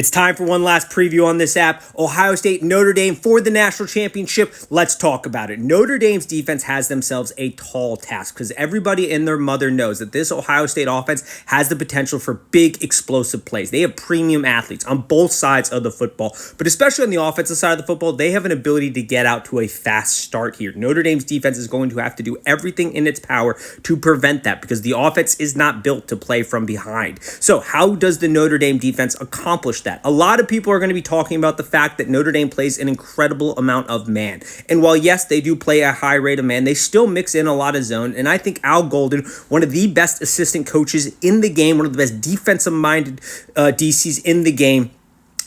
It's time for one last preview on this app. Ohio State, Notre Dame for the national championship. Let's talk about it. Notre Dame's defense has themselves a tall task because everybody and their mother knows that this Ohio State offense has the potential for big explosive plays. They have premium athletes on both sides of the football, but especially on the offensive side of the football, they have an ability to get out to a fast start here. Notre Dame's defense is going to have to do everything in its power to prevent that because the offense is not built to play from behind. So how does the Notre Dame defense accomplish that? A lot of people are going to be talking about the fact that Notre Dame plays an incredible amount of man. And while, yes, they do play a high rate of man, they still mix in a lot of zone. And I think Al Golden, one of the best assistant coaches in the game, one of the best defensive-minded DCs in the game,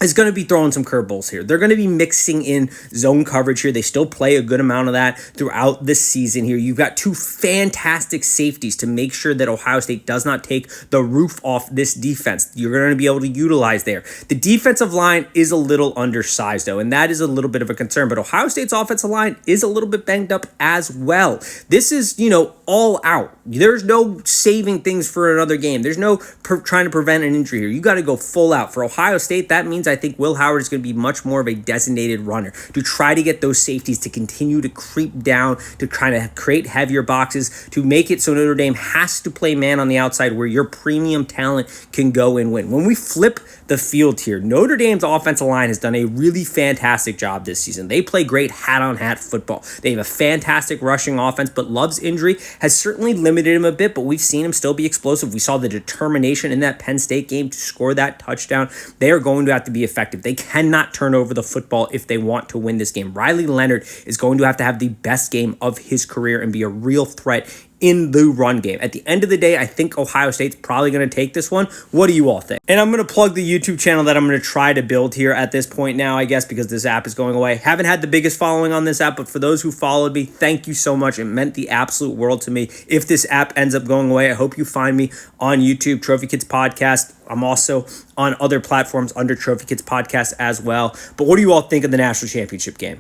is going to be throwing some curveballs here. They're going to be mixing in zone coverage here. They still play a good amount of that throughout this season here. You've got two fantastic safeties to make sure that Ohio State does not take the roof off this defense. You're going to be able to utilize there. The defensive line is a little undersized, though, and that is a little bit of a concern. But Ohio State's offensive line is a little bit banged up as well. This is, all out. There's no saving things for another game. There's no trying to prevent an injury here. You got to go full out. For Ohio State, that means I think Will Howard is going to be much more of a designated runner to try to get those safeties to continue to creep down, to try to create heavier boxes, to make it so Notre Dame has to play man on the outside where your premium talent can go and win. When we flip the field here, Notre Dame's offensive line has done a really fantastic job this season. They play great hat-on-hat football. They have a fantastic rushing offense, but Love's injury has certainly limited him a bit, but we've seen him still be explosive. We saw the determination in that Penn State game to score that touchdown. They are going to have to be effective. They cannot turn over the football if they want to win this game. Riley Leonard is going to have the best game of his career and be a real threat in the run game. At the end of the day, I think Ohio State's probably going to take this one. What do you all think? And I'm going to plug the YouTube channel that I'm going to try to build here at this point now, I guess, because this app is going away. Haven't had the biggest following on this app, but for those who followed me, thank you so much. It meant the absolute world to me. If this app ends up going away, I hope you find me on YouTube, Trophy Kids Podcast. I'm also on other platforms under Trophy Kids Podcast as well. But what do you all think of the national championship game?